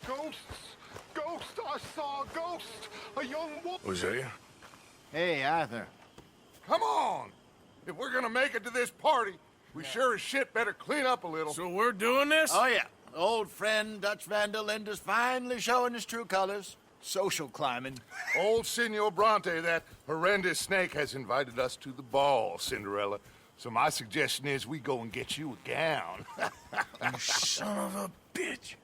Ghosts! Ghost! I saw a ghost! A young woman! Hosea? Hey, Arthur. Come on! If we're gonna make it to this party, we sure as shit better clean up a little. So we're doing this? Oh, yeah. Old friend Dutch Vandal Linde's finally showing his true colors. Social climbing. Old Senor Bronte, that horrendous snake, has invited us to the ball, Cinderella. So my suggestion is we go and get you a gown. You son of a bitch.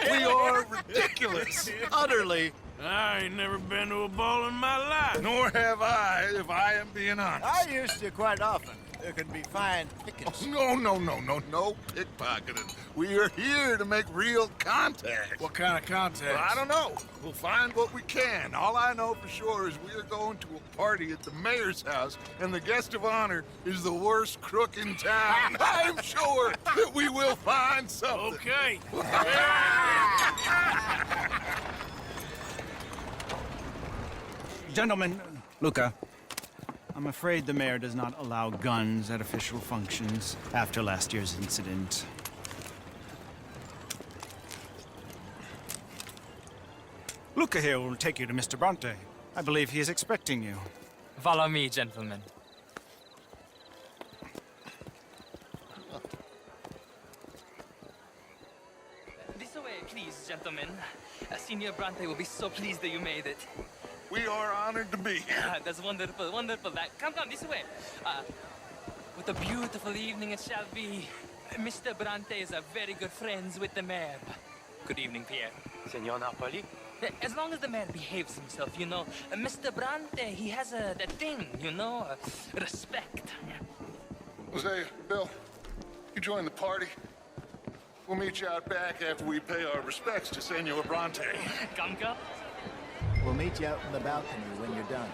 We are ridiculous. Utterly. I ain't never been to a ball in my life. Nor have I, if I am being honest. I used to quite often. There can be fine pickings. No pickpocketing. We are here to make real contact. What kind of contact? Well, I don't know. We'll find what we can. All I know for sure is we are going to a party at the mayor's house, and the guest of honor is the worst crook in town. I'm sure that we will find something. Okay. Gentlemen, Luca, I'm afraid the mayor does not allow guns at official functions after last year's incident. Luca here will take you to Mr. Bronte. I believe he is expecting you. Follow me, gentlemen. This way, please, gentlemen. Senior Bronte will be so pleased that you made it. We are honored to be here. That's wonderful, wonderful. Come, this way. What a beautiful evening it shall be. Mr. Bronte is a very good friends with the mayor. Good evening, Pierre. Senor Napoli? As long as the mayor behaves himself, you know. Mr. Bronte, he has that thing, you know, respect. Hosea, Bill, you join the party. We'll meet you out back after we pay our respects to Senor Bronte. Come. We'll meet you out in the balcony when you're done.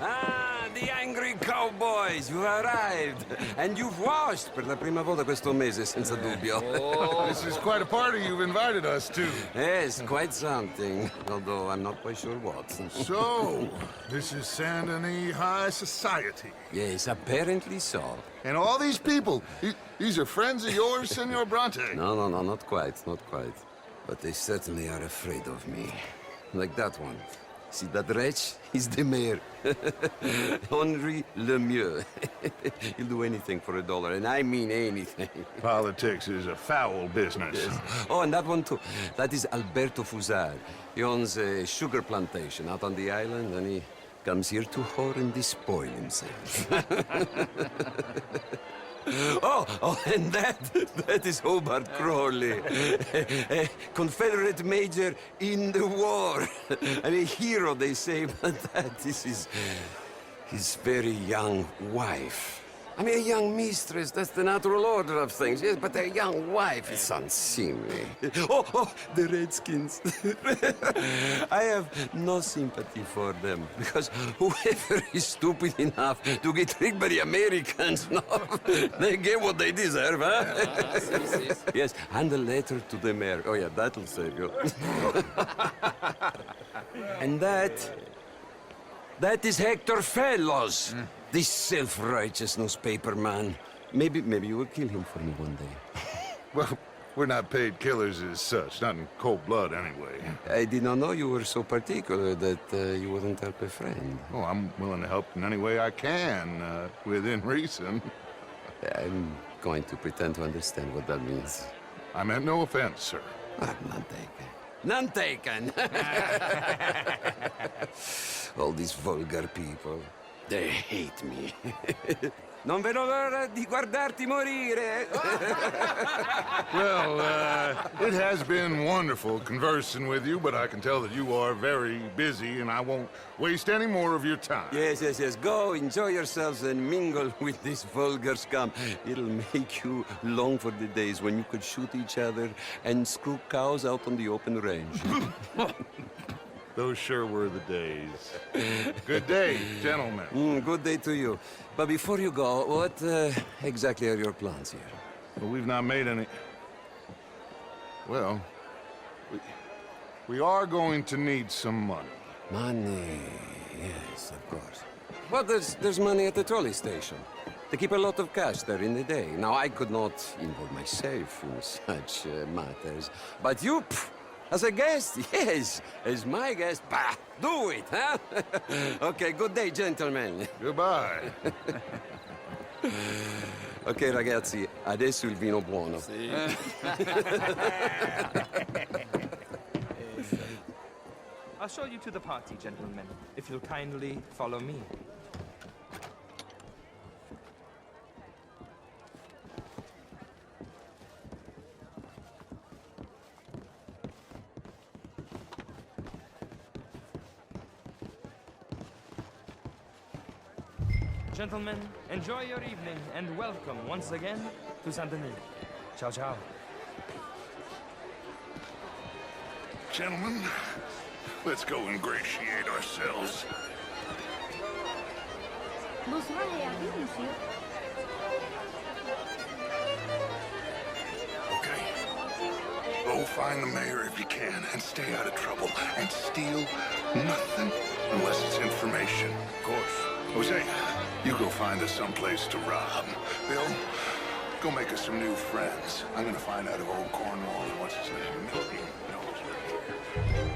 Ah, the angry cowboys, you arrived. And you've washed per la prima volta questo mese, senza dubbio. This is quite a party you've invited us to. Yes, quite something. Although I'm not quite sure what. So, this is Saint Denis High Society. Yes, apparently so. And all these people, these are friends of yours, Senor Bronte? No, not quite, not quite. But they certainly are afraid of me. Like that one. See that wretch? He's the mayor. Henri Lemieux. He'll do anything for $1, and I mean anything. Politics is a foul business. Yes. Oh, and that one too. That is Alberto Fusar. He owns a sugar plantation out on the island, and he comes here to whore and despoil himself. Oh, and that is Hobart Crawley, a Confederate major in the war. I mean, a hero, they say, but that is his very young wife. I mean, a young mistress, that's the natural order of things, yes, but a young wife is unseemly. Oh, the Redskins. I have no sympathy for them, because whoever is stupid enough to get tricked by the Americans, no, they get what they deserve, huh? Yes, and a letter to the mayor. Oh, yeah, that'll save you. And that is Hector Fellows. This self-righteous newspaper man. Maybe you will kill him for me one day. Well, we're not paid killers as such, not in cold blood anyway. I did not know you were so particular that you wouldn't help a friend. Oh, I'm willing to help in any way I can, within reason. I'm going to pretend to understand what that means. I meant no offense, sir. None taken. None taken! All these vulgar people. They hate me. Non vedo l'ora di guardarti morire. Well, it has been wonderful conversing with you, but I can tell that you are very busy, and I won't waste any more of your time. Yes. Go, enjoy yourselves and mingle with this vulgar scum. It'll make you long for the days when you could shoot each other and screw cows out on the open range. Those sure were the days. Good day, gentlemen. Good day to you. But before you go, what exactly are your plans here? Well, we've not made any... Well, we are going to need some money. Money, yes, of course. But there's money at the trolley station. They keep a lot of cash there in the day. Now, I could not involve myself in such matters. But you, as a guest, yes, as my guest, bah, do it, huh? Okay, good day, gentlemen. Goodbye. Ok, ragazzi, adesso il vino buono. I'll show you to the party, gentlemen, if you'll kindly follow me. Gentlemen, enjoy your evening and welcome once again to Saint Denis. Ciao, ciao. Gentlemen, let's go ingratiate ourselves. Bonsoir et arrive, monsieur. Okay. Go find the mayor if you can and stay out of trouble and steal nothing unless it's information. Of course. Hosea, you go find us someplace to rob. Bill, go make us some new friends. I'm gonna find out if old Cornwall and what's his name, Milky, knows we're here.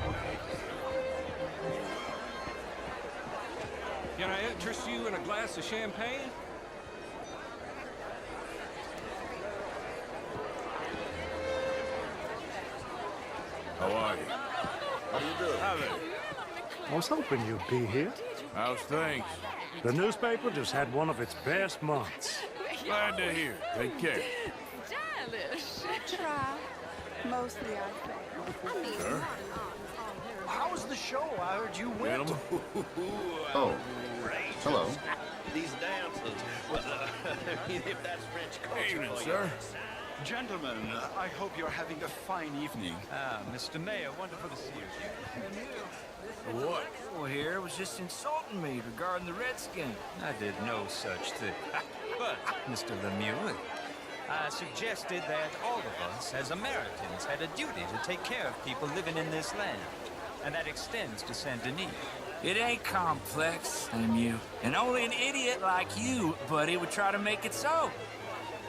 Can I interest you in a glass of champagne? How are you? How you doing? Hi there. I was hoping you'd be here. How's things? The newspaper just had one of its best months. Glad to hear. Take care. Stylish. Try. Mostly I fail. Sir? How was the show? I heard you went. Gentlemen? Oh, hello. These dances. Well, if that's French culture. Evening, sir. Gentlemen, I hope you're having a fine evening. Mr. Mayor, wonderful to see you. What? Oh, here was just insulting me regarding the Redskin. I did no such thing. But, Mr. Lemieux, I suggested that all of us, as Americans, had a duty to take care of people living in this land. And that extends to Saint Denis. It ain't complex, Lemieux. And only an idiot like you, buddy, would try to make it so.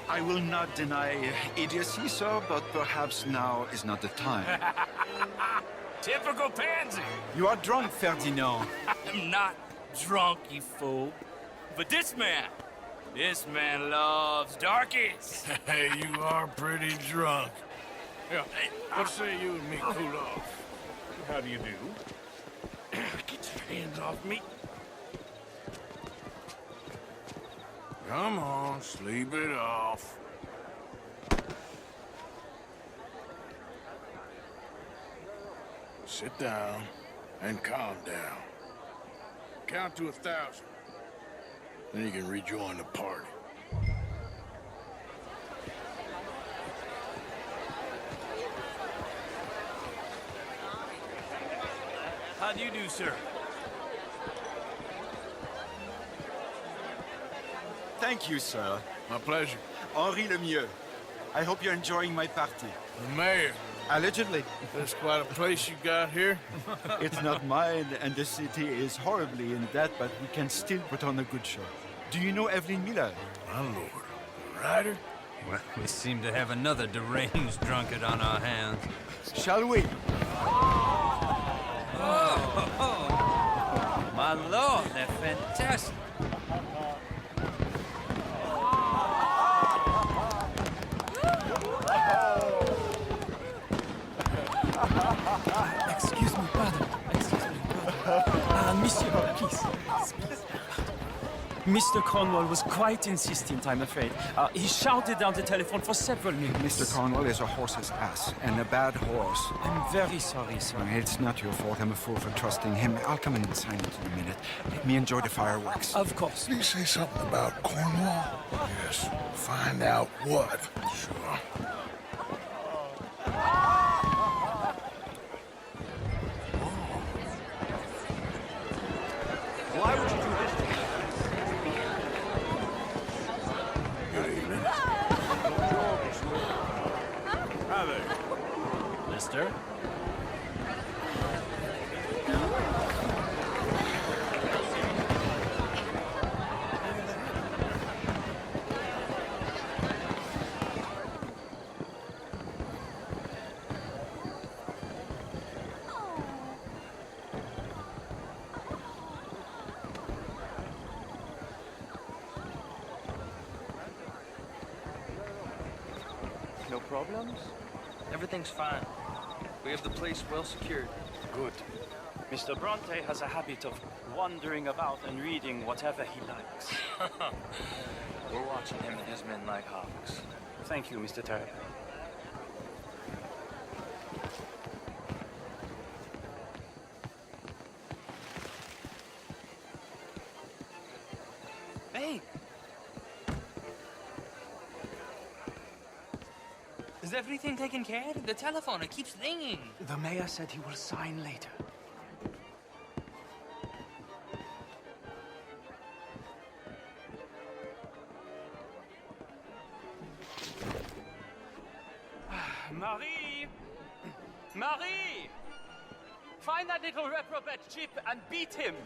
I will not deny idiocy, sir, but perhaps now is not the time. Typical pansy. You are drunk, Ferdinand. I'm not drunk, you fool. But this man loves darkies. Hey, you are pretty drunk. Yeah, hey, what say you and me cool off? How do you do? Get your hands off me. Come on, sleep it off. Sit down and calm down. Count to 1,000. Then you can rejoin the party. How do you do, sir? Thank you, sir. My pleasure. Henri Lemieux. I hope you're enjoying my party. The mayor. Allegedly. That's quite a place you got here. It's not mine, and the city is horribly in debt, but we can still put on a good show. Do you know Evelyn Miller? My lord. The writer? Well, we seem to have another deranged drunkard on our hands. Shall we? Oh, my lord, they're fantastic. Excuse me, pardon. Excuse me. Monsieur, please. Mr. Cornwall was quite insistent, I'm afraid. He shouted down the telephone for several minutes. Mr. Cornwall is a horse's ass, and a bad horse. I'm very sorry, sir. It's not your fault. I'm a fool for trusting him. I'll come in silence in a minute. Let me enjoy the fireworks. Of course. Did you say something about Cornwall? Yes. Find out what. Sure. Why would you do this to me? Good evening. Hi there. Mister? No problems? Everything's fine. We have the place well secured. Good. Mr. Bronte has a habit of wandering about and reading whatever he likes. We're watching him and his men like hawks. Thank you, Mr. Terry. Hey! Is everything taken care of? The telephone, it keeps ringing. The mayor said he will sign later. Marie! Marie! Find that little reprobate Chip and beat him.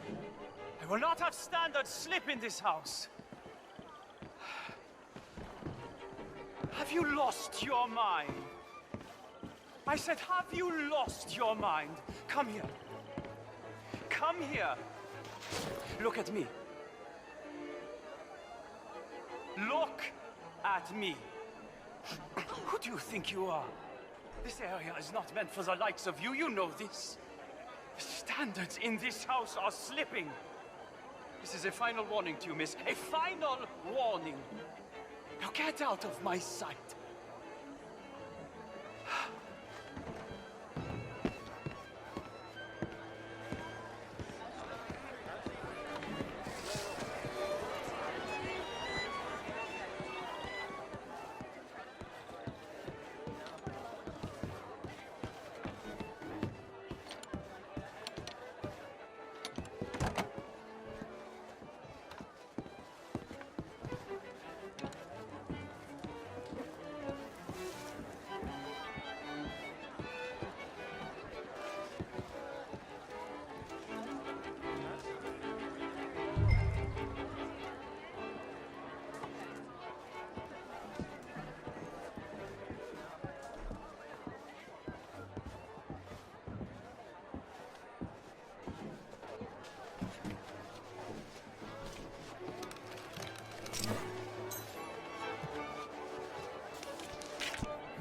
I will not have standard slip in this house. Have you lost your mind? I said, have you lost your mind? Come here. Come here. Look at me. Look at me. Who do you think you are? This area is not meant for the likes of you. You know this. The standards in this house are slipping. This is a final warning to you, miss. A final warning. Now get out of my sight.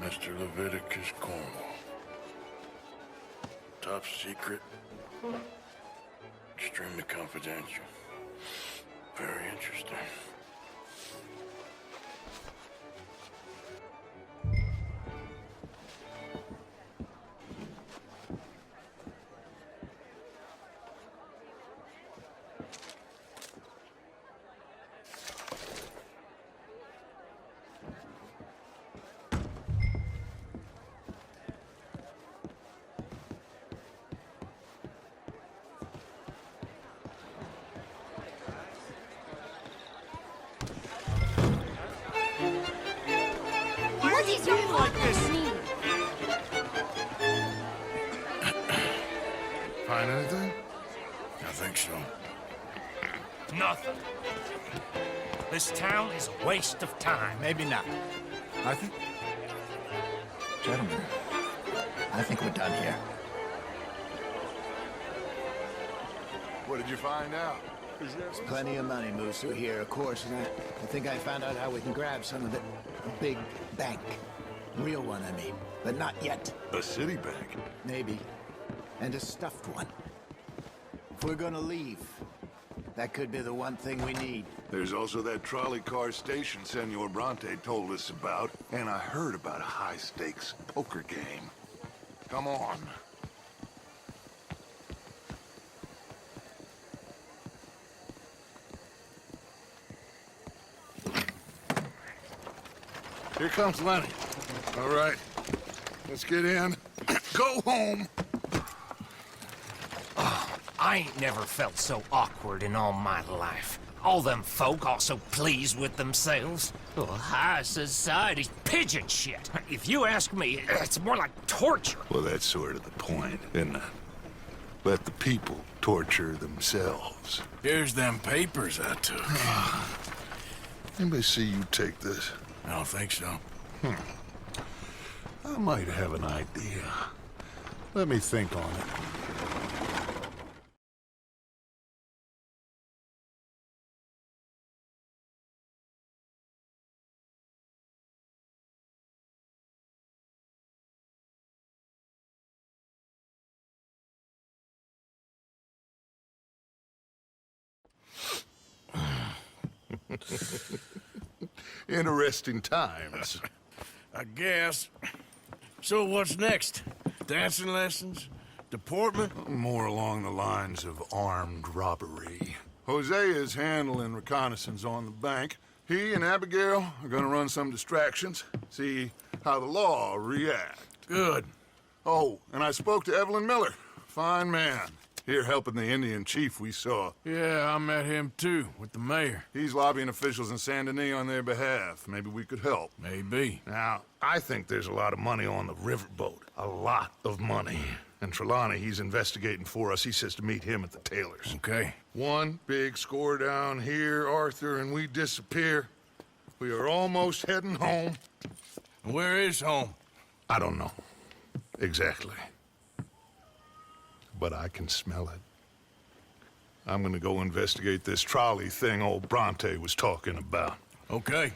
Mr. Leviticus Cornwall. Top secret. Extremely confidential. Very interesting. What is your problem? Find anything? I think so. Nothing. This town is a waste of time. Maybe not. I think... Gentlemen, I think we're done here. What did you find out? There's plenty of money moves through here, of course, and I think I found out how we can grab some of it. A big bank. Real one, I mean. But not yet. A city bank? Maybe. And a stuffed one. If we're gonna leave, That could be the one thing we need. There's also that trolley car station Senor Bronte told us about, and I heard about a high-stakes poker game. Come on. Here comes Lenny. All right, let's get in. Go home. I ain't never felt so awkward in all my life. All them folk all so pleased with themselves. Oh, high society's pigeon shit. If you ask me, it's more like torture. Well, that's sort of the point, isn't it? Let the people torture themselves. Here's them papers I took. Anybody see you take this? I don't think so. I might have an idea. Let me think on it. Interesting times. I guess. So what's next? Dancing lessons? Deportment? More along the lines of armed robbery. Hosea is handling reconnaissance on the bank. He and Abigail are gonna run some distractions, see how the law reacts. Good. Oh, and I spoke to Evelyn Miller. Fine man. Here helping the Indian chief we saw. Yeah, I met him too, with the mayor. He's lobbying officials in Saint Denis on their behalf. Maybe we could help. Maybe. Now, I think there's a lot of money on the riverboat. A lot of money. And Trelawney, he's investigating for us. He says to meet him at the Taylor's. Okay. One big score down here, Arthur, and we disappear. We are almost heading home. Where is home? I don't know. Exactly. But I can smell it. I'm gonna go investigate this trolley thing old Bronte was talking about. Okay.